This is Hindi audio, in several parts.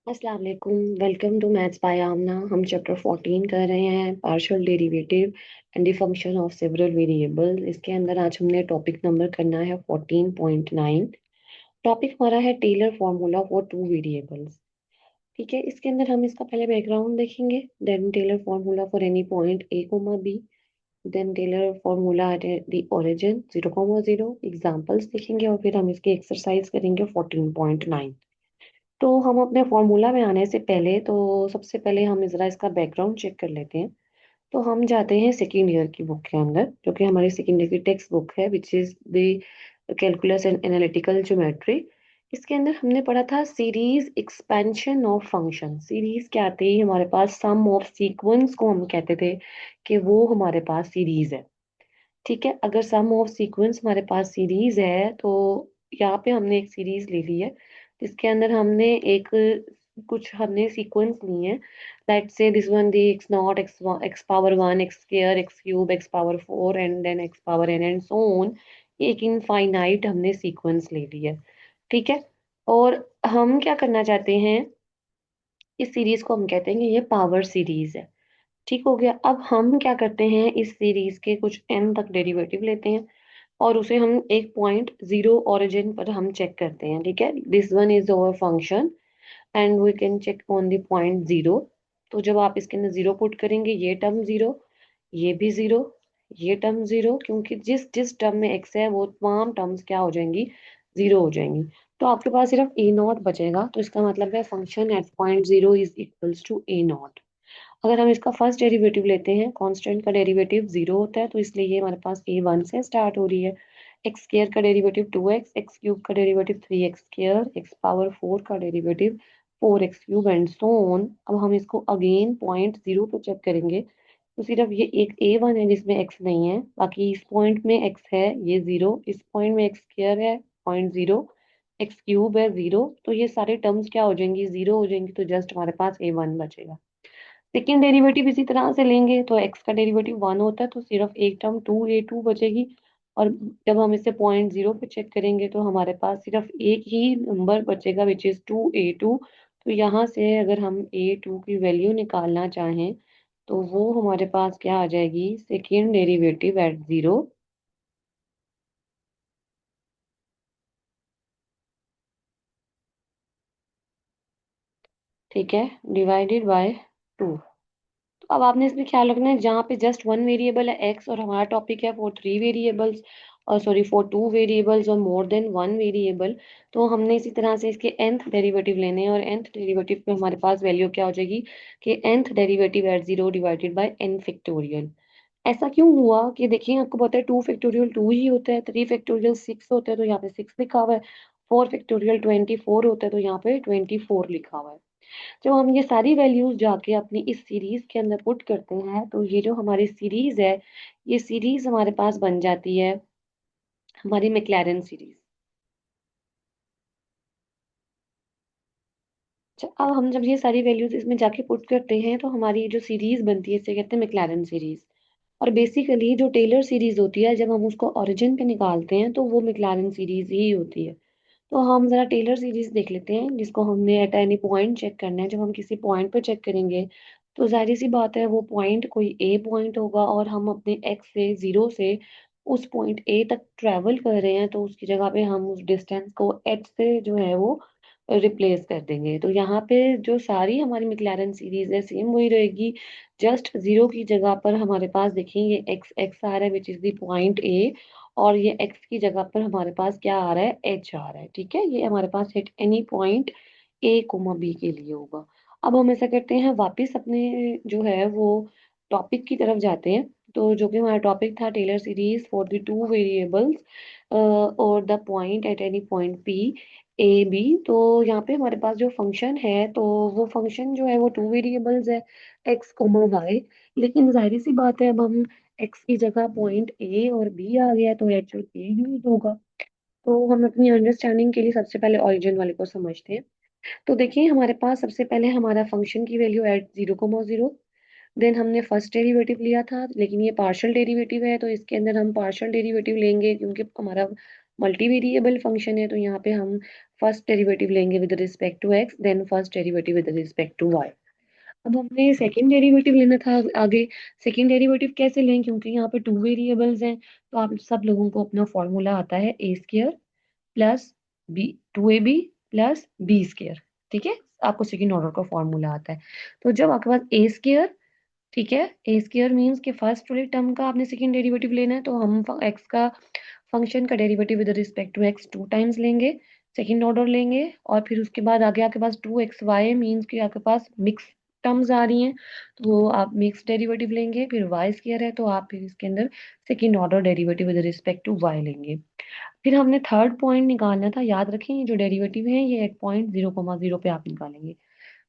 अस्सलाम वालेकुम। वेलकम टू मैथ्स बाय आमना। हम चैप्टर 14 कर रहे हैं, partial derivative and the function of several variable. इसके अंदर आज हमने टॉपिक नंबर करना है 14.9। टॉपिक हमारा है Taylor formula for two variables. ठीक है, इसके अंदर हम इसका पहले बैकग्राउंड देखेंगे, then Taylor formula for any point A comma B, then Taylor formula at the origin 0,0, examples देखेंगे और फिर हम इसकी एक्सरसाइज करेंगे 14.9। तो हम अपने फॉर्मूला में आने से पहले तो सबसे पहले हम जरा इसका बैकग्राउंड चेक कर लेते हैं। तो हम जाते हैं सेकेंड ईयर की बुक के अंदर, जो कि हमारी सेकेंड ईयर की टेक्स्ट बुक है, which is the calculus and analytical geometry. इसके अंदर हमने पढ़ा था series expansion of function. Series क्या आती है, हमारे पास सम ऑफ सीक्वेंस को हम कहते थे कि वो हमारे पास सीरीज है। ठीक है, अगर सम ऑफ सीक्वेंस हमारे पास सीरीज है तो यहाँ पे हमने एक सीरीज ले ली है जिसके अंदर हमने एक कुछ हमने सीक्वेंस लिए हैं। Let's say this one the x naught x x power one x square x cube x power four and then x power n and so on. एक इनफाइनाइट हमने सीक्वेंस ले ली है। ठीक है, और हम क्या करना चाहते हैं, इस सीरीज को हम कहते हैं कि ये पावर सीरीज है। ठीक हो गया। अब हम क्या करते हैं, इस सीरीज के कुछ एन तक डेरिवेटिव लेते हैं और उसे हम एक पॉइंट जीरो ओरिजिन पर हम चेक करते हैं। ठीक है, this one is our function and we can check on the point zero. तो जब आप इसके अंदर जीरो पुट करेंगे, ये टर्म जीरो, ये भी जीरो, ये टर्म जीरो, क्योंकि जिस जिस टर्म में एक्स है वो तमाम टर्म्स क्या हो जाएंगी, जीरो हो जाएंगी। तो आपके पास सिर्फ ए नॉट बचेगा। तो इसका मतलब है function at point zero is equals to a naught. अगर हम इसका फर्स्ट डेरिवेटिव लेते हैं, कांस्टेंट का डेरिवेटिव जीरो होता है, तो इसलिए ये हमारे पास ए वन से स्टार्ट हो रही है। एक्स स्क्र का derivative two x, x cube का derivative three x square, x power four का derivative four x cube and so on. अब हम इसको अगेन पॉइंट जीरो पे चेक करेंगे, तो सिर्फ ये एक ए वन है जिसमें एक्स नहीं है, बाकी इस पॉइंट में एक्स है, ये जीरो, इस पॉइंट में एक्स स्क्र है पॉइंट जीरो, एक्स क्यूब है जीरो, तो ये सारे टर्म्स क्या हो जाएंगी, जीरो हो जाएंगी। तो जस्ट हमारे पास ए वन बचेगा। सेकेंड डेरिवेटिव इसी तरह से लेंगे, तो एक्स का डेरिवेटिव वन होता है, तो सिर्फ एक टर्म टू ए टू बचेगी। और जब हम इसे पॉइंट जीरो पे चेक करेंगे तो हमारे पास सिर्फ एक ही नंबर बचेगा, which is two a two. तो यहाँ से अगर हम ए टू की वैल्यू निकालना चाहें तो वो हमारे पास क्या आ जाएगी, सेकेंड डेरिवेटिव एट जीरो। ठीक है, डिवाइडेड बाय टू। तो अब आपने इसमें ख्याल रखना है, जहाँ पे जस्ट वन वेरिएबल है एक्स और हमारा टॉपिक है फॉर थ्री वेरिएबल्स, और सॉरी फॉर टू वेरिएबल्स और मोर देन वन वेरिएबल, तो हमने इसी तरह से इसके nth डेरिवेटिव लेने हैं। और nth डेरिवेटिव पे हमारे पास वैल्यू क्या हो जाएगी कि nth derivative eight zero divided by n factorial. ऐसा क्यों हुआ कि देखिए, आपको पता है टू फैक्टोरियल टू ही होता है, थ्री फैक्टोरियल सिक्स होता है तो यहाँ पे सिक्स लिखा हुआ है, फोर फैक्टोरियल 24 होता है तो यहाँ पे 24 लिखा हुआ है। जब हम ये सारी वैल्यूज जाके अपनी इस सीरीज के अंदर पुट करते हैं तो ये जो हमारी सीरीज है, ये सीरीज हमारे पास बन जाती है हमारी मैक्लैरेन सीरीज। अच्छा, अब हम जब ये सारी वैल्यूज इसमें जाके पुट करते हैं तो हमारी जो सीरीज बनती है इसे कहते हैं मैक्लैरेन सीरीज। और बेसिकली जो टेलर सीरीज होती है, जब हम उसको ओरिजिन पे निकालते हैं तो वो मैक्लैरेन सीरीज ही होती है। तो हम जरा टेलर सीरीज देख लेते हैं, जिसको हमने एट एनी पॉइंट चेक करना है। जब हम किसी पॉइंट पर चेक करेंगे तो जाहिर सी बात है वो पॉइंट कोई ए पॉइंट होगा, और हम अपने एक्स से जीरो से उस पॉइंट ए तक ट्रेवल कर रहे हैं, तो उसकी जगह पे हम उस डिस्टेंस को एच से जो है वो रिप्लेस कर देंगे। तो यहाँ पे जो सारी हमारी मैक्लैरेन सीरीज है सेम वही रहेगी, जस्ट जीरो की जगह पर हमारे पास देखेंगे एक्स एक्स आ रहा है which is the point A, और ये x की जगह पर हमारे पास क्या आ रहा है, h आ रहा है। ठीक है, ये हमारे पास at any point a comma b के लिए होगा। अब हम ऐसा करते हैं, वापस अपने जो है वो टॉपिक की तरफ जाते हैं। तो जो कि हमारा टॉपिक था Taylor series for the two variables और the point at any point p A B. तो यहाँ पे हमारे पास जो फंक्शन है, तो वो फंक्शन जो है वो टू वेरिएबल्स है, x कोमा y। लेकिन जाहिर सी बात है, अब हम एक्स की जगह पॉइंट ए और बी आ गया तो एच और के यूज होगा। तो हम अपनी अंडरस्टैंडिंग के लिए सबसे पहले ओरिजिन वाले को समझते हैं। तो देखिए, हमारे पास सबसे पहले हमारा फंक्शन की value at zero comma zero, then हमने फर्स्ट डेरिवेटिव लिया था, लेकिन ये पार्शियल डेरिवेटिव है तो इसके अंदर हम पार्शियल डेरिवेटिव लेंगे, क्योंकि हमारा मल्टी वेरिएबल फंक्शन है तो यहाँ पे हम फर्स्ट डेरिवेटिव लेंगे with respect to x, then first derivative with respect to y. अब हमने सेकंड डेरिवेटिव लेना था आगे। सेकंड डेरिवेटिव कैसे लें, क्योंकि यहाँ पे टू वेरिएबल्स हैं, तो आप सब लोगों को अपना फॉर्मूला आता है A square plus B, 2ab plus B square. ठीक है, आपको सेकंड ऑर्डर का फॉर्मूला आता है। तो जब आपके पास ए स्क्र, ठीक है, ए स्क्र मीन्स कि फर्स्ट वाले टर्म का आपने सेकंड डेरिवेटिव लेना है, तो हम एक्स का फंक्शन का derivative with respect to x 2 times लेंगे, सेकंड ऑर्डर लेंगे, और फिर उसके बाद आगे आपके पास 2xy मीन्स कि आपके पास मिक्स टर्म्स आ रही हैं, तो आप मिक्स डेरिवेटिव लेंगे। फिर वाई स्क्वायर है, तो आप फिर इसके अंदर second order derivative with respect to y लेंगे। फिर हमने थर्ड पॉइंट निकालना था, याद रखें ये जो डेरिवेटिव है ये एक पॉइंट 0,0 पे आप निकालेंगे।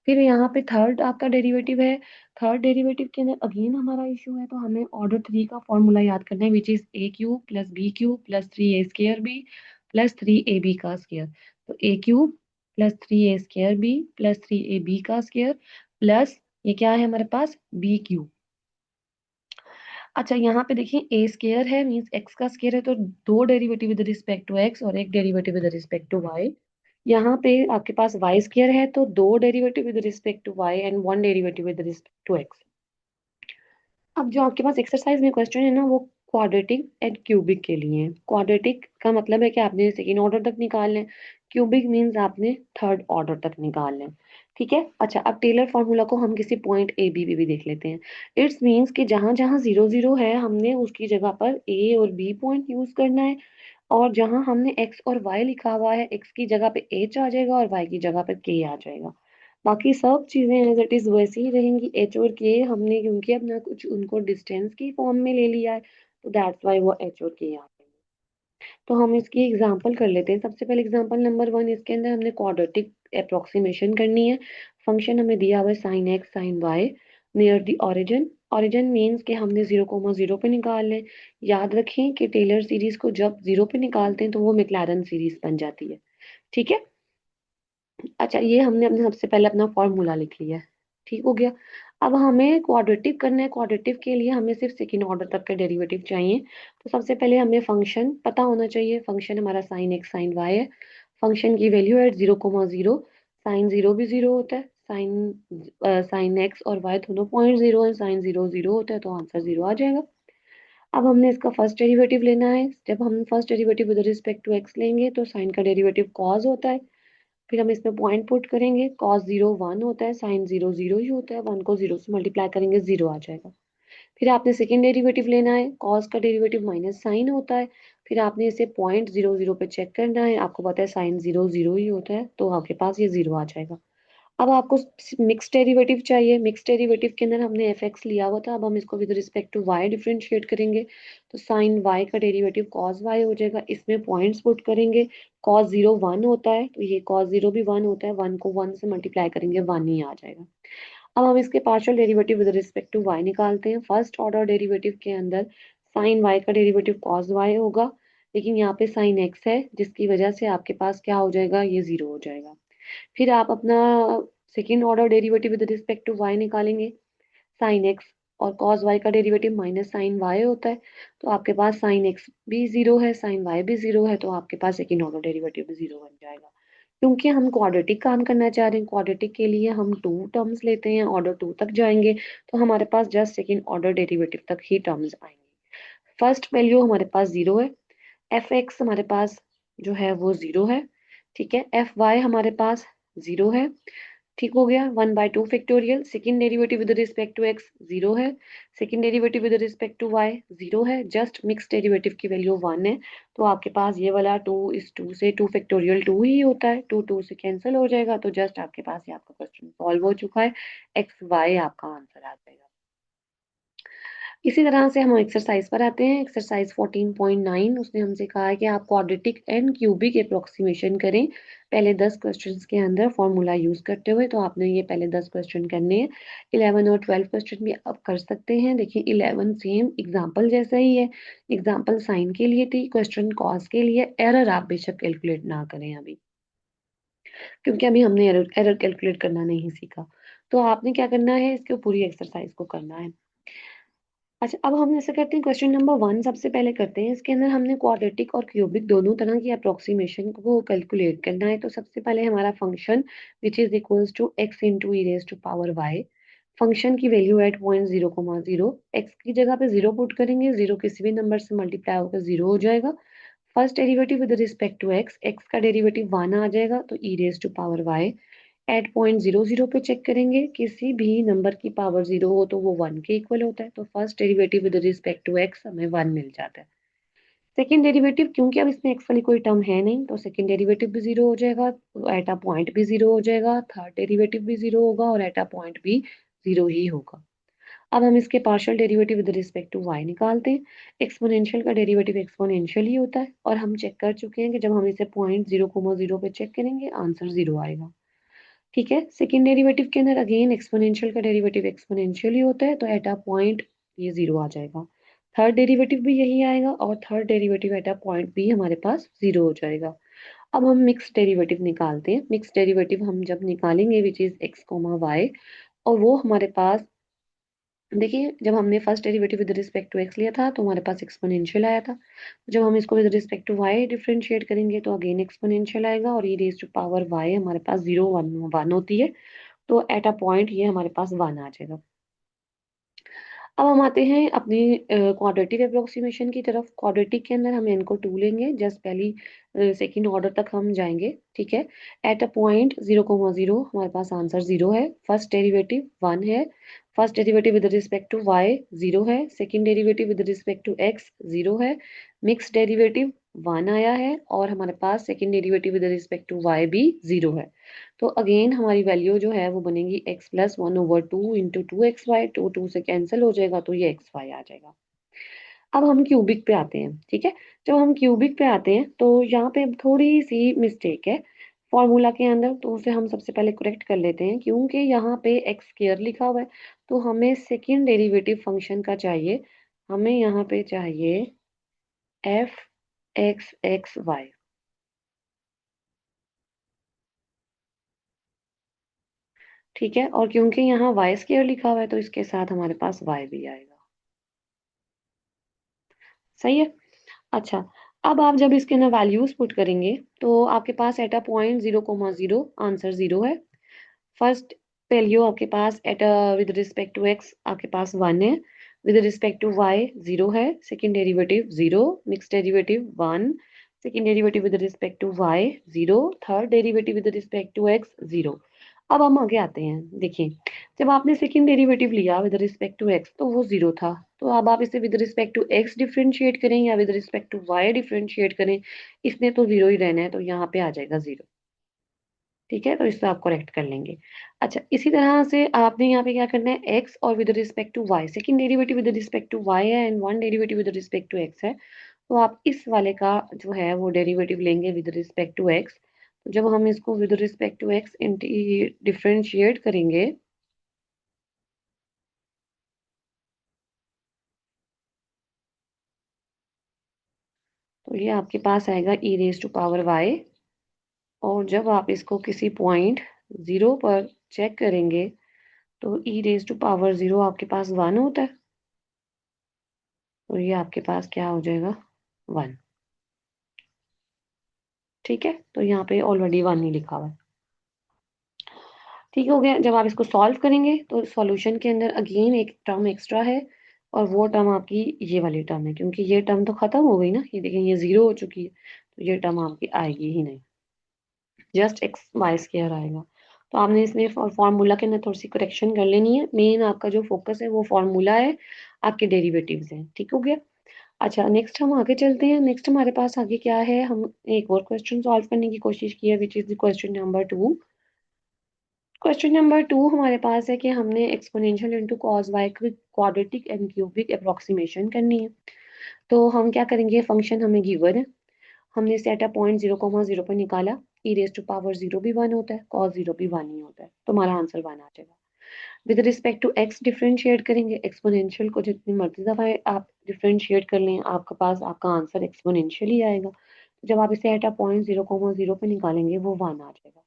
फिर यहाँ पे थर्ड आपका डेरिवेटिव है, थर्ड डेरिवेटिव के अंदर अगेन हमारा इशू है, तो हमें ऑर्डर 3 का फॉर्मूला याद करना है, which is A cube plus B cube plus 3a² B plus 3ab का स्क्वायर। तो A cube plus 3a² B plus 3ab का स्क्वायर प्लस ये क्या है हमारे पास बी क्यूब। अच्छा यहाँ पे देखिए ए स्क्वायर है मीन्स एक्स का स्क्वायर है, तो दो derivative with respect to x और एक derivative with respect to y. यहाँ पे आपके पास वाई स्क्वायर है, तो दो derivative with respect to y and one derivative with respect to x. अब जो आपके पास एक्सरसाइज में क्वेश्चन है ना, वो क्वाड्रेटिक एंड क्यूबिक के लिए है। क्वाड्रेटिक का मतलब है कि आपने सेकेंड ऑर्डर तक निकाल लें, क्यूबिक मीन्स आपने थर्ड ऑर्डर तक निकाल लें। ठीक है, अच्छा अब टेलर फॉर्मूला को हम किसी पॉइंट ए बी पे भी देख लेते हैं। इट्स मीन्स कि जहां जहां 0 0 है हमने उसकी जगह पर ए और बी पॉइंट यूज करना है, और जहां हमने एक्स और वाई लिखा हुआ है एक्स की जगह पे एच आ जाएगा और वाई की जगह पे के आ जाएगा। बाकी सब चीजें एज इट इज वैसी ही रहेंगी, एच और के हमने क्योंकि अपना कुछ उनको डिस्टेंस की फॉर्म में ले लिया है, तो दैट्स वाई वो एच और के आ गए। तो हम इसकी एग्जांपल कर लेते हैं। सबसे पहले एग्जांपल नंबर 1, इसके अंदर हमने क्वाड्रेटिक अप्रोक्सीमेशन करनी है। फंक्शन हमें दिया हुआ है sine x sine y near the origin. Origin means कि हमने 0,0 पे निकाल लें। याद रखें कि टेलर सीरीज को जब 0 पे निकालते हैं तो वो मैक्लैरन सीरीज बन जाती है। ठीक है, अच्छा ये हमने अपने सबसे पहले अपना फॉर्मूला लिख लिया है, ठीक हो गया। अब हमें क्वाड्रेटिक करना है, क्वाड्रेटिक के लिए हमें सिर्फ सेकंड ऑर्डर तक के डेरिवेटिव चाहिए। तो सबसे पहले हमें फंक्शन पता होना चाहिए, फंक्शन हमारा साइन एक्स साइन वाई है। फंक्शन की वैल्यू है 0,0, साइन जीरो भी जीरो होता है, साइन एक्स और वाई दोनों पॉइंट जीरो है, साइन जीरो जीरो होता है, तो आंसर जीरो आ जाएगा। अब हमने इसका फर्स्ट डेरिवेटिव लेना है। जब हम first derivative with respect to x लेंगे तो साइन का डेरिवेटिव कॉस होता है, फिर हम इसमें पॉइंट पुट करेंगे, कॉस जीरो वन होता है, साइन जीरो जीरो ही होता है, वन को जीरो से मल्टीप्लाई करेंगे जीरो आ जाएगा। फिर आपने सेकेंड डेरिवेटिव लेना है, कॉस का डेरिवेटिव माइनस साइन होता है, फिर आपने इसे पॉइंट जीरो जीरो पे चेक करना है, आपको पता है साइन जीरो जीरो ही होता है, तो आपके पास ये जीरो आ जाएगा। अब आपको मिक्स डेरिवेटिव चाहिए, मिक्स डेरिवेटिव के अंदर हमने एफ एक्स लिया हुआ था, अब हम इसको with respect to y differentiate करेंगे, तो साइन वाई का डेरिवेटिव कॉस वाई हो जाएगा, इसमें पॉइंट्स पुट करेंगे। कॉस जीरो वन होता है, तो ये कॉस जीरो भी वन होता है, वन को वन से मल्टीप्लाई करेंगे वन ही आ जाएगा। अब हम इसके partial derivative with respect to y निकालते हैं। फर्स्ट ऑर्डर डेरिवेटिव के अंदर साइन वाई का डेरिवेटिव कॉस वाई होगा, लेकिन यहाँ पे साइन एक्स है जिसकी वजह से आपके पास क्या हो जाएगा, ये जीरो हो जाएगा। फिर आप अपना second order derivative with respect to y निकालेंगे, साइन एक्स और कॉस वाई का डेरिवेटिव माइनस साइन वाई होता है, तो आपके पास साइन एक्स भी जीरो है साइन वाई भी जीरो है, तो आपके पास सेकेंड ऑर्डर डेरिवेटिव भी जीरो बन जाएगा। क्योंकि हम क्वाड्रेटिक काम करना चाह रहे हैं, क्वाड्रेटिक के लिए हम टू टर्म्स लेते हैं, ऑर्डर टू तक जाएंगे, तो हमारे पास जस्ट सेकेंड ऑर्डर डेरिवेटिव तक ही टर्म्स आएंगे। फर्स्ट वैल्यू हमारे पास जीरो है, एफ एक्स हमारे पास जो है वो जीरो है, ठीक है, एफ वाई हमारे पास जीरो है, ठीक हो गया। 1/2 factorial, second derivative with respect to x zero है, second derivative with respect to y zero है, जस्ट मिक्स डेरिवेटिव की वैल्यू वन है, तो आपके पास ये वाला टू इस टू से 2 फैक्टोरियल टू ही होता है, टू टू से कैंसिल हो जाएगा, तो जस्ट आपके पास ये आपका क्वेश्चन सॉल्व हो चुका है, एक्स वाई आपका आंसर आ जाएगा। इसी तरह से हम एक्सरसाइज पर आते हैं। एक्सरसाइज 14.9 उसने हमसे कहा है कि आप क्वाड्रेटिक एंड क्यूबिक अप्रोक्सीमेशन करें पहले 10 क्वेश्चंस के अंदर फॉर्मूला यूज करते हुए। तो आपने ये पहले 10 क्वेश्चन करने हैं, 11 और 12 क्वेश्चन भी आप कर सकते हैं। देखिए 11 सेम एग्जाम्पल जैसा ही है, एग्जाम्पल साइन के लिए थी, क्वेश्चन कॉस के लिए। एरर आप बेशक कैलकुलेट ना करें अभी, क्योंकि अभी हमने एरर एरर कैलकुलेट करना नहीं सीखा। तो आपने क्या करना है, इसके पूरी एक्सरसाइज को करना है। अच्छा, अब हम ऐसा करते हैं, क्वेश्चन नंबर 1 सबसे पहले करते हैं। इसके अंदर हमने क्वाड्रेटिक और क्यूबिक दोनों तरह की अप्रोक्सीमेशन को कैलकुलेट करना है। तो सबसे पहले हमारा function which is equals to x into e raise to power y, function की वैल्यू एट पॉइंट 0,0, एक्स की जगह पे 0 पुट करेंगे, 0 किसी भी नंबर से मल्टीप्लाई होकर 0 हो जाएगा। First derivative with respect to x, x का डेरिवेटिव 1 आ जाएगा, तो e raise to power y at point 0,0 पे चेक करेंगे, किसी भी नंबर की पावर 0 हो तो वो 1 के इक्वल होता है, तो first derivative with respect to x हमें 1 मिल जाता है। सेकेंड डेरिवेटिव, क्योंकि अब इसमें एक्स वाली कोई टर्म है नहीं, तो सेकेंड डेरिवेटिव भी 0 हो जाएगा, एट अ पॉइंट भी 0 हो जाएगा, थर्ड डेरिवेटिव भी 0 होगा और एट अ पॉइंट भी 0 ही होगा। अब हम इसके partial derivative with respect to y निकालते हैं। एक्सपोनेंशियल का डेरिवेटिव एक्सपोनेंशियल ही होता है, और हम चेक कर चुके हैं कि जब हम इसे पॉइंट 0,0 पे चेक करेंगे आंसर 0 आएगा। ठीक है, सेकेंड डेरिवेटिव के अंदर अगेन एक्सपोनेंशियल का डेरिवेटिव एक्सपोनेंशियल ही होता है, तो एट अ पॉइंट ये 0 आ जाएगा। थर्ड डेरिवेटिव भी यही आएगा, और third derivative eight a point भी हमारे पास 0 हो जाएगा। अब हम मिक्स डेरिवेटिव निकालते हैं। मिक्स डेरिवेटिव हम जब निकालेंगे which is x comma y, और वो हमारे पास, देखिए जब हमने first derivative with respect to x लिया था तो हमारे पास एक्सपोनेंशियल आया था। जब हम इसको with respect to y differentiate करेंगे तो अगेन एक्सपोनेंशियल आएगा, और ये रेज टू पावर वाई हमारे पास 0, 1 होती है, तो एट अ पॉइंट ये हमारे पास 1 आ जाएगा। अब हम आते हैं अपनी क्वाड्रेटिक अप्रोक्सीमेशन की तरफ। क्वाड्रेटिक के अंदर हम इनको 2 लेंगे, जस्ट पहली सेकंड ऑर्डर तक हम जाएंगे। ठीक है, एट अ पॉइंट 0,0 हमारे पास आंसर 0 है, फर्स्ट डेरिवेटिव 1 है, first derivative with respect to y 0 है, second derivative with respect to x 0 है, मिक्स डेरिवेटिव 1 आया है, और हमारे पास second derivative with respect to y भी 0 है। तो अगेन हमारी वैल्यू जो है वो बनेगी एक्स प्लस 1/2 इंटू 2xy, 2 से कैंसिल हो जाएगा, तो ये एक्स वाई आ जाएगा। अब हम क्यूबिक पे आते हैं। ठीक है, जब हम क्यूबिक पे आते हैं तो यहाँ पे थोड़ी सी मिस्टेक है फॉर्मूला के अंदर, तो उसे हम सबसे पहले करेक्ट कर लेते हैं। क्योंकि यहाँ पे एक्स स्क्वायर लिखा हुआ है, तो हमें सेकेंड डेरिवेटिव फंक्शन का चाहिए, हमें यहाँ पे चाहिए एफ एक्स एक्स वाई। ठीक है, और क्योंकि यहाँ वाई स्क्वायर लिखा हुआ है तो इसके साथ हमारे पास वाई भी आएगा। सही है। अच्छा, अब आप जब इसके अंदर वैल्यूज पुट करेंगे तो आपके पास एट अ पॉइंट 0,0 आंसर 0 है। फर्स्ट वैल्यू आपके पास at with respect to x आपके पास 1 है, विद रिस्पेक्ट टू वाई 0 है, second derivative 0, mix derivative 1, second derivative with respect to y 0, third derivative with respect to x 0। अब हम आगे आते हैं। देखिए, जब आपने सेकेंड डेरिवेटिव लिया विद रिस्पेक्ट टू एक्स तो वो 0 था, तो अब आप इसे with respect to x differentiate करें या with respect to y differentiate करें, इसने तो 0 ही रहना है, तो यहाँ पे आ जाएगा 0। ठीक है, तो इससे आप करेक्ट कर लेंगे। अच्छा, इसी तरह से आपने यहाँ पे क्या करना है, एक्स और with respect to y, second derivative with respect to y है and one derivative with respect to x है, तो आप इस वाले का जो है वो डेरिवेटिव लेंगे विद रिस्पेक्ट टू एक्स। तो जब हम इसको with respect to x differentiate करेंगे, तो ये आपके पास आएगा e raise to power y, और जब आप इसको किसी पॉइंट 0 पर चेक करेंगे तो ई रेज टू पावर 0 आपके पास 1 होता है, तो ये आपके पास क्या हो जाएगा, 1। ठीक है, तो यहाँ पे ऑलरेडी 1 ही लिखा हुआ है। ठीक हो गया, जब आप इसको सॉल्व करेंगे तो सॉल्यूशन के अंदर अगेन एक टर्म एक्स्ट्रा है, और वो टर्म आपकी ये वाली टर्म है, क्योंकि ये टर्म तो खत्म हो गई ना, ये देखें ये 0 हो चुकी है, तो ये टर्म आपकी आएगी ही नहीं, जस्ट एक्स वाई स्क्वायर आएगा। तो आपने इसमें फॉर्मूला के अंदर थोड़ी सी करेक्शन कर लेनी है, मेन आपका जो फोकस है वो फॉर्मूला है, आपके डेरिवेटिव्स हैं। ठीक हो गया। अच्छा, नेक्स्ट हम आगे चलते हैं। नेक्स्ट हमारे पास आगे क्या है, हम एक और क्वेश्चन सॉल्व करने की कोशिश की है which is the question number 2। Question number 2 हमारे पास है कि हमने exponential into cos y quadratic and cubic approximation करनी है। तो हम क्या करेंगे, फंक्शन हमें गिवन है, हमने सेट अ पॉइंट 0,0 पर निकाला, ई रेज टू पावर 0 भी 1 होता है, कॉस 0 भी 1 ही होता है, तो हमारा आंसर 1 आ जाएगा। With respect to x differentiate करेंगे, एक्सपोनेंशियल को जितनी मर्जी दफा आप डिफरेंशिएट कर लें आपके पास आपका आंसर एक्सपोनेंशियल ही आएगा। तो जब आप इसे एट अ पॉइंट 0,0 पे निकालेंगे वो 1 आ जाएगा।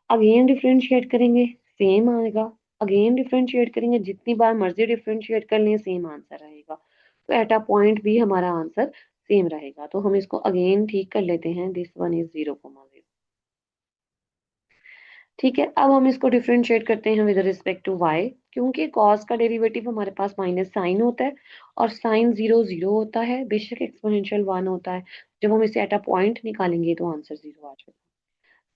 अगेन डिफरेंशिएट करेंगे, सेम आएगा, अगेन डिफ्रेंशिएट करेंगे, जितनी बार मर्जी डिफ्रेंशिएट कर लें सेम आंसर रहेगा। तो एट अ पॉइंट भी हमारा आंसर सेम रहेगा। तो हम इसको अगेन ठीक कर लेते हैं, दिस वन इज 0,0। ठीक है, अब हम इसको डिफ्रेंशिएट करते हैं विद रिस्पेक्ट टू वाई, क्योंकि कॉस का डेरिवेटिव हमारे पास माइनस साइन होता है और साइन 0 0 होता है, बेशक एक्सपोनेंशियल 1 होता है। जब हम इसे एट अ पॉइंट निकालेंगे तो आंसर 0 आ जाएगा।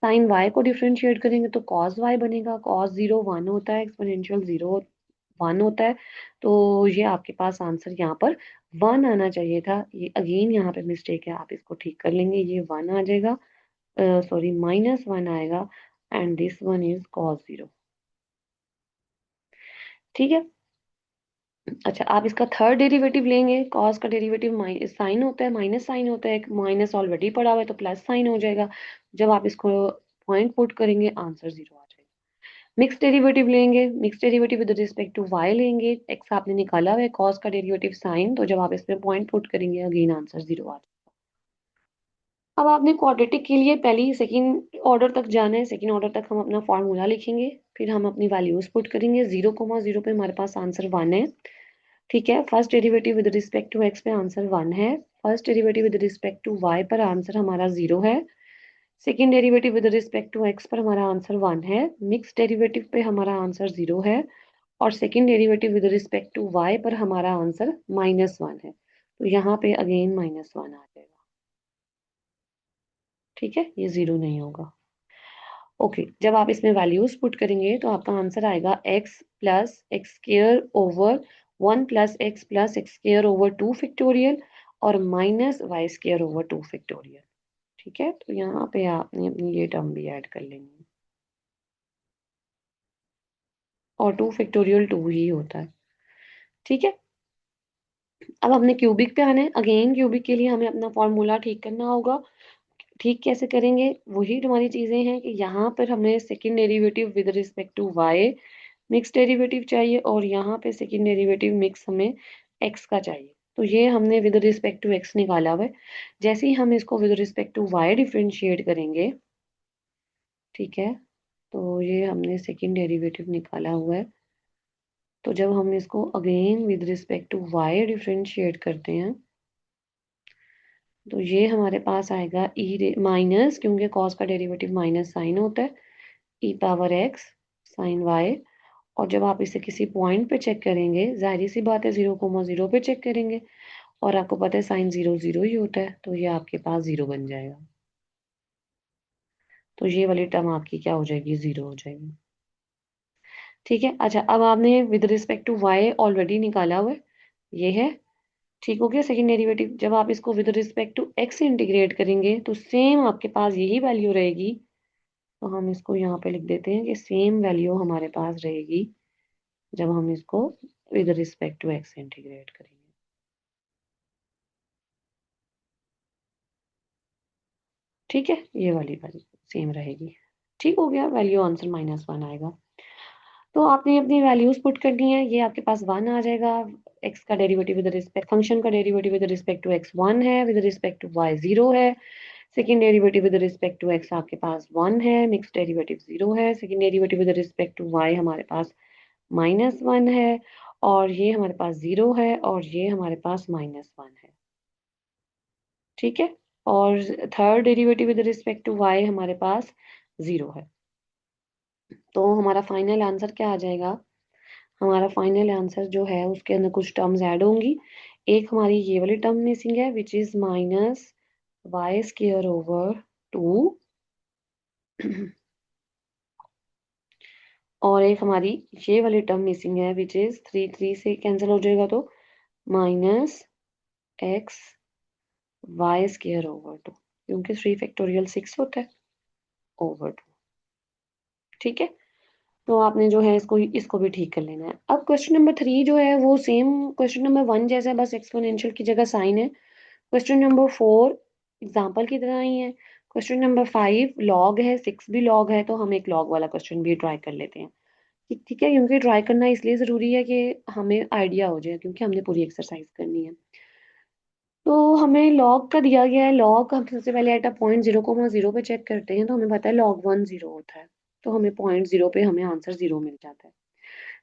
साइन वाई को डिफ्रेंशिएट करेंगे तो कॉस वाई बनेगा, कॉस 0 1 होता है, एक्सपोनेंशियल 0 1 होता है। तो ये आपके पास आंसर यहाँ पर 1 आना चाहिए था, ये अगेन यहाँ पे मिस्टेक है, आप इसको ठीक कर लेंगे, ये 1 आ जाएगा, सॉरी -1 आएगा, and this one is cos 0। ठीक है। अच्छा, आप इसका थर्ड डेरिवेटिव लेंगे, कॉस का डेरिवेटिव साइन होता है, माइनस साइन होता है, माइनस ऑलरेडी पड़ा हुआ है तो प्लस साइन हो जाएगा। जब आप इसको पॉइंट पुट करेंगे आंसर 0 आ जाएगा। मिक्स डेरिवेटिव लेंगे, mix derivative with respect to y लेंगे, एक्स आपने निकाला हुआ है, कॉस का डेरिवेटिव साइन, तो जब आप इसमें पॉइंट पुट करेंगे अगेन आंसर 0 आ जाएगा। अब आपने क्वाड्रेटिक के लिए पहले सेकंड ऑर्डर तक जाना है, सेकंड ऑर्डर तक हम अपना फॉर्मूला लिखेंगे, फिर हम अपनी वैल्यूज पुट करेंगे। 0,0 पे हमारे पास आंसर 1 है। ठीक है, first derivative with respect to x पे आंसर 1 है, first derivative with respect to y पर आंसर हमारा 0 है, second derivative with respect to x पर हमारा आंसर 1 है, मिक्स डेरिवेटिव पे हमारा आंसर 0 है, और second derivative with respect to y पर हमारा आंसर -1 है। तो यहाँ पे अगेन -1 आ जाएगा। ठीक है, ये 0 नहीं होगा। ओके, जब आप इसमें वैल्यूज पुट करेंगे तो आपका आंसर आएगा x plus x square over 1 plus x square over 2 factorial और -y² ओवर 2 फैक्टोरियल। ठीक है, तो यहाँ पे आपने अपनी ये टर्म भी ऐड कर लेंगे, और 2 फैक्टोरियल 2 ही होता है। ठीक है, अब हमने क्यूबिक पे आना है, अगेन क्यूबिक के लिए हमें अपना फॉर्मूला ठीक करना होगा। ठीक कैसे करेंगे, वही तुम्हारी चीजें हैं कि यहाँ पर हमें second derivative with respect to y mix derivative चाहिए, और यहाँ पे सेकेंड डेरिवेटिव मिक्स हमें एक्स का चाहिए। तो ये हमने विद रिस्पेक्ट टू एक्स निकाला हुआ है। जैसे ही हम इसको with respect to y differentiate करेंगे, ठीक है, तो ये हमने सेकेंड डेरिवेटिव निकाला हुआ है। तो जब हम इसको again with respect to y differentiate करते हैं तो ये हमारे पास आएगा ई माइनस, क्योंकि कॉस का डेरिवेटिव माइनस साइन होता है, e power x sine y. और जब आप इसे किसी पॉइंट पे चेक करेंगे, जाहिर सी बात है 0,0 पे चेक करेंगे, और आपको पता है साइन 0 0 ही होता है, तो ये आपके पास 0 बन जाएगा। तो ये वाली टर्म आपकी क्या हो जाएगी, 0 हो जाएगी। ठीक है, अच्छा, अब आपने with respect to y already निकाला हुआ है, ये है। ठीक हो गया, सेकेंड डेरिवेटिव जब आप इसको with respect to x integrate करेंगे तो सेम आपके पास यही वैल्यू रहेगी। तो हम इसको यहाँ पे लिख देते हैं कि सेम वैल्यू हमारे पास रहेगी जब हम इसको with respect to x integrate करेंगे। ठीक है, ये वाली वैल्यू सेम रहेगी। ठीक हो गया, वैल्यू आंसर -1 आएगा। तो आपने अपनी वैल्यूज पुट करनी है, ये आपके पास 1 आ जाएगा, एक्स का डेरिवेटिव विद रिस्पेक्ट फंक्शन का derivative with respect to x 1 है, विद रिस्पेक्ट टू वाई 0 है, second derivative with respect to x आपके पास 1 है, मिक्स डेरिवेटिव 0 है, second derivative with respect to y हमारे पास -1 है, और ये हमारे पास 0 है, और ये हमारे पास -1 है। ठीक है, और third derivative with respect to y हमारे पास 0 है। तो हमारा फाइनल आंसर क्या आ जाएगा, हमारा फाइनल आंसर जो है उसके अंदर कुछ टर्म्स ऐड होंगी। एक हमारी ये वाली टर्म मिसिंग है विच इज -y² ओवर 2, और एक हमारी ये वाली टर्म मिसिंग है विच इज 3 से कैंसिल हो जाएगा, तो -x(y²)ओवर 2, क्योंकि 3 फैक्टोरियल 6 होता है ओवर 2। ठीक है, तो आपने जो है इसको इसको भी ठीक कर लेना है। अब क्वेश्चन नंबर 3 जो है वो सेम क्वेश्चन नंबर 1 जैसा है, बस एक्सपोनेंशियल की जगह साइन है। क्वेश्चन नंबर 4 एग्जाम्पल की तरह ही है। क्वेश्चन नंबर 5 लॉग है, 6 भी लॉग है, तो हम एक लॉग वाला क्वेश्चन भी ट्राई कर लेते हैं। ठीक ठीक है, क्योंकि ट्राई करना इसलिए ज़रूरी है कि हमें आइडिया हो जाए, क्योंकि हमने पूरी एक्सरसाइज करनी है। तो हमें लॉग का दिया गया है, लॉग हम सबसे पहले एट अ पॉइंट 0,0 पे चेक करते हैं, तो हमें पता है log 1 0 होता है, तो हमें पॉइंट 0 पे हमें आंसर 0 मिल जाता है।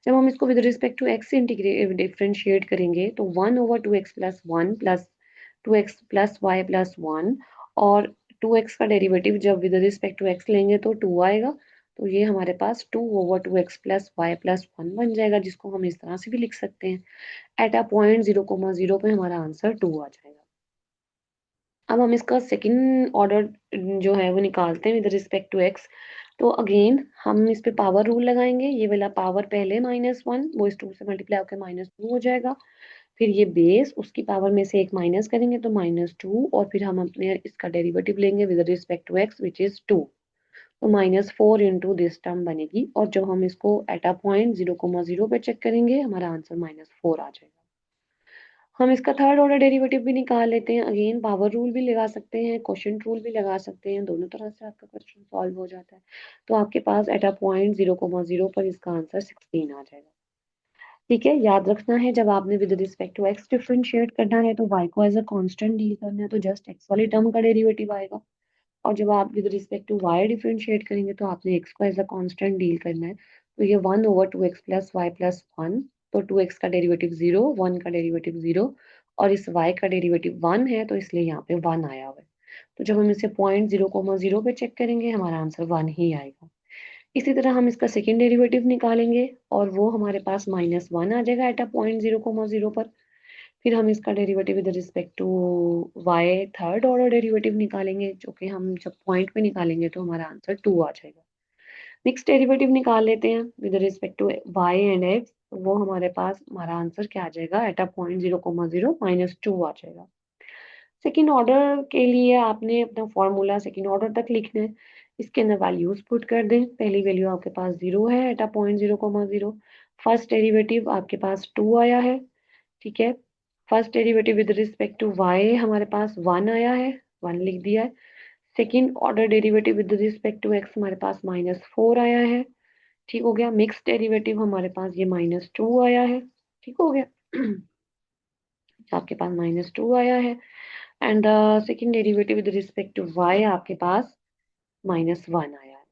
जब हम इसको with respect to x integrate differentiate करेंगे तो 1/2x+1 और 2x का डेरिवेटिव जब विद रिस्पेक्ट टू एक्स लेंगे तो 2 आएगा। तो ये हमारे पास 2/2x+y+1 बन जाएगा, जिसको हम इस तरह से भी लिख सकते हैं। एट अ पॉइंट 0,0 पे हमारा आंसर 2 आ जाएगा। अब हम इसका सेकंड ऑर्डर जो है वो निकालते हैं विद रिस्पेक्ट टू एक्स। तो अगेन हम इस पे पावर रूल लगाएंगे। ये वाला पावर पहले -1 वो इस 2 से मल्टीप्लाई होकर -2 हो जाएगा। फिर ये बेस उसकी पावर में से एक माइनस करेंगे तो -2, और फिर हम अपने इसका डेरिवेटिव लेंगे with respect to x which is 2। तो -4 इंटू दिस टर्म बनेगी, और जब हम इसको एट अ पॉइंट 0,0 पे चेक करेंगे हमारा आंसर -4 आ जाएगा। हम इसका थर्ड ऑर्डर डेरिवेटिव भी निकाल लेते हैं। अगेन पावर रूल भी लगा सकते हैं, क्वोशिएंट रूल भी लगा सकते हैं, दोनों तरह से आपका क्वेश्चन सॉल्व हो जाता है। तो आपके पास एट अ पॉइंट 0,0 पर इसका आंसर 16 आ जाएगा। ठीक है, याद रखना है जब आपने with respect to x differentiate करना है तो वाई को एज अ कांस्टेंट डील करना है, तो जस्ट एक्स वाली टर्म का डेरिवेटिव आएगा। और जब आप with respect to y differentiate करेंगे तो आपने एक्स को एज अ कांस्टेंट डील करना है। तो ये 1/2x+y+1, तो 2x का डेरिवेटिव 0, 1 का डेरिवेटिव 0, और इस y का डेरिवेटिव 1 है तो इसलिए यहाँ पे 1 आया हुआ है। तो जब हम इसे पॉइंट 0,0 पे चेक करेंगे हमारा आंसर 1 ही आएगा। इसी तरह हम इसका सेकेंड डेरिवेटिव निकालेंगे और वो हमारे पास -1 आ जाएगा एट अ पॉइंट 0,0 पर। फिर हम इसका derivative with respect to y third order derivative निकालेंगे, जो कि हम जब पॉइंट पे निकालेंगे तो हमारा आंसर 2 आ जाएगा। नेक्स्ट डेरिवेटिव निकाल लेते हैं with respect to y and x. वो हमारे पास हमारा आंसर क्या आ जाएगा, एट अ पॉइंट 0,0 -2 आ जाएगा। सेकेंड ऑर्डर के लिए आपने अपना फॉर्मूला सेकेंड ऑर्डर तक लिखना है। इसके अंदर वैल्यूज पुट कर दें। पहली वैल्यू आपके पास 0 है at a point 0,0। First derivative आपके पास 2 आया है। ठीक है, first derivative with respect to y हमारे पास 1 आया है, 1 लिख दिया है। Second order derivative with respect to x हमारे पास -4 आया है। ठीक हो गया। मिक्स डेरिवेटिव हमारे पास ये -2 आया है। ठीक हो गया। आपके पास -2 आया है। And second derivative with respect to y आपके पास -1 आया है।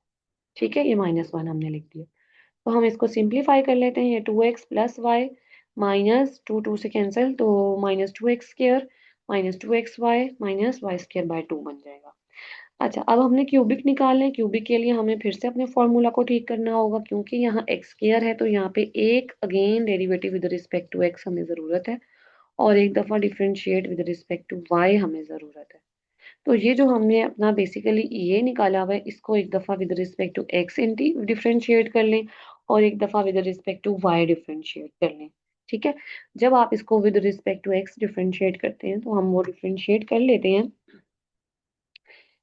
ठीक है, ये -1 हमने लिख दिया। तो हम इसको सिंप्लीफाई कर लेते हैं। ये 2x+y -2 से कैंसिल, तो -2x² -2xy -y² बन जाएगा। अच्छा, अब हमने क्यूबिक निकालना है। क्यूबिक के लिए हमें फिर से अपने फॉर्मूला को ठीक करना होगा, क्योंकि यहाँ x² है तो यहाँ पे एक again derivative with respect to x हमें ज़रूरत है, और एक दफ़ा differentiate with respect to y हमें ज़रूरत है। तो ये जो हमने अपना बेसिकली ये निकाला हुआ है, इसको एक दफ़ा with respect to x differentiate कर लें, और एक दफ़ा with respect to y differentiate कर लें। ठीक है, जब आप इसको with respect to x differentiate करते हैं तो हम वो डिफ्रेंशिएट कर लेते हैं।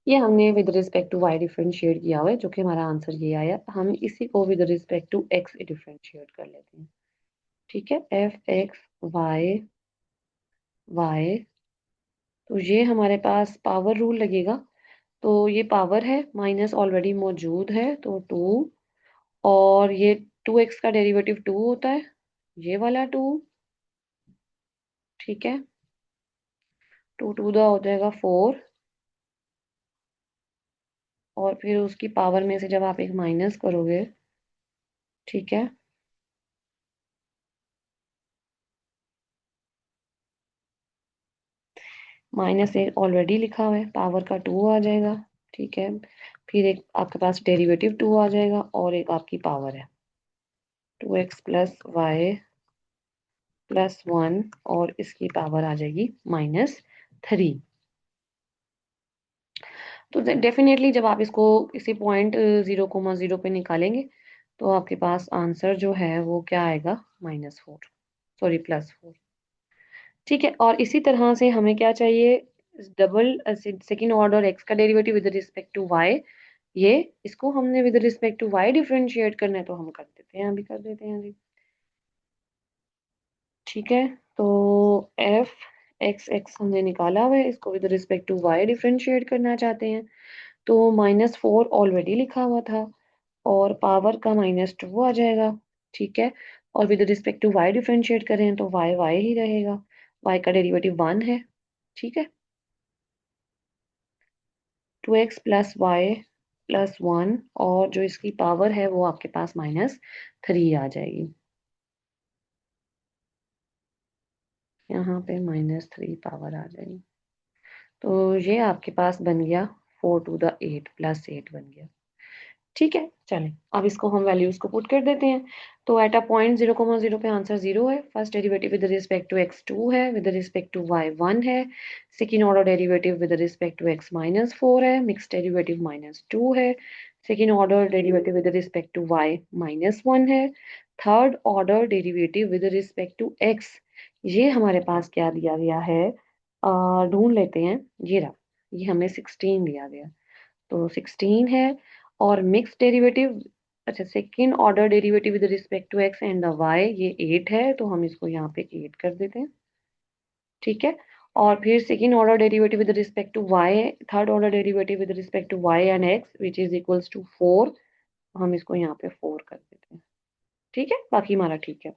ये हमने with respect to y differentiate किया हुआ है, जो कि हमारा आंसर ये आया। हम इसी को with respect to x differentiate कर लेते हैं। ठीक है, f(x, y, y), तो ये हमारे पास पावर रूल लगेगा। तो ये पावर है, माइनस ऑलरेडी मौजूद है तो 2, और ये 2x का डेरिवेटिव 2 होता है, ये वाला 2। ठीक है, 2 हो जाएगा 4, और फिर उसकी पावर में से जब आप एक माइनस करोगे, ठीक है, माइनस एक ऑलरेडी लिखा हुआ है, पावर का 2 आ जाएगा। ठीक है, फिर एक आपके पास डेरिवेटिव 2 आ जाएगा, और एक आपकी पावर है 2x+y+1, और इसकी पावर आ जाएगी -3। तो डेफिनेटली जब आप इसको किसी पॉइंट 0,0 पे निकालेंगे तो आपके पास आंसर जो है वो क्या आएगा, -4, सॉरी +4। ठीक है, और इसी तरह से हमें क्या चाहिए, डबल सेकेंड ऑर्डर एक्स का derivative with respect to y. ये इसको हमने with respect to y differentiate करना है, तो हम कर देते हैं, अभी कर देते हैं जी। ठीक है, तो f(x) हमने निकाला हुआ है, इसको with respect to y differentiate करना चाहते हैं। तो -4 ऑलरेडी लिखा हुआ था, और पावर का -2 आ जाएगा। ठीक है, और with respect to y differentiate करें तो वाई वाई ही रहेगा, वाई का डेरिवेटिव 1 है। ठीक है, 2x+y+1, और जो इसकी पावर है वो आपके पास -3 आ जाएगी। यहाँ पे -3 पावर आ जाएगी। तो ये आपके पास बन गया 4 टू द 8 प्लस 8 बन गया। ठीक है, चलें अब इसको हम वैल्यूज को पुट कर देते हैं। तो एट अ पॉइंट 0,0 पे आंसर 0 है। First derivative with respect to x 2 है, विद रिस्पेक्ट टू y 1 है। Second order derivative with respect to x -4 है, मिक्स डेरिवेटिव -2 है। Second order derivative with respect to y -1 है। Third order derivative with respect to x, ये हमारे पास क्या दिया गया है, ढूंढ लेते हैं। ये रहा, ये हमें 16 दिया गया, तो 16 है। और मिक्स डेरिवेटिव, अच्छा second order derivative with respect to x and the y, ये 8 है, तो हम इसको यहाँ पे 8 कर देते हैं। ठीक है। और फिर second order derivative with respect to y, third order derivative with respect to y and x which is equals to 4, हम इसको यहाँ पे 4 कर देते हैं। ठीक है, बाकी हमारा ठीक है।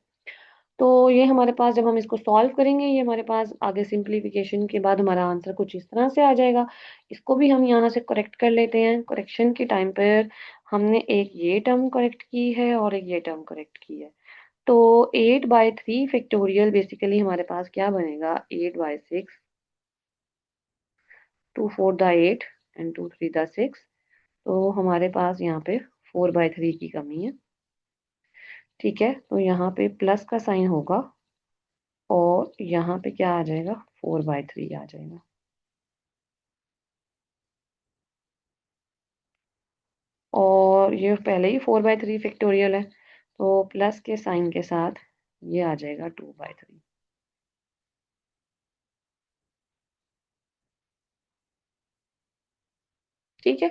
तो ये हमारे पास जब हम इसको सॉल्व करेंगे, ये हमारे पास आगे सिंप्लीफिकेशन के बाद हमारा आंसर कुछ इस तरह से आ जाएगा। इसको भी हम यहाँ से करेक्ट कर लेते हैं। करेक्शन के टाइम पर हमने एक ये टर्म करेक्ट की है और एक ये टर्म करेक्ट की है। तो 8/3 फैक्टोरियल बेसिकली हमारे पास क्या बनेगा, 8/6, 2 4 द 8 एंड 2 3 द 6। तो हमारे पास यहाँ पे 4/3 की कमी है। ठीक है, तो यहाँ पे प्लस का साइन होगा और यहाँ पे क्या आ जाएगा, 4/3 आ जाएगा। और ये पहले ही 4/3 फैक्टोरियल है, तो प्लस के साइन के साथ ये आ जाएगा 2/3। ठीक है,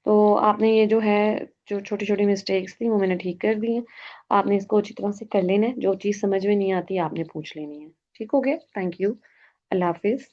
तो आपने ये जो है, जो छोटी छोटी मिस्टेक्स थी वो मैंने ठीक कर दी हैं। आपने इसको अच्छी तरह से कर लेना है। जो चीज़ समझ में नहीं आती आपने पूछ लेनी है। ठीक हो गया, थैंक यू, अल्लाह हाफिज़।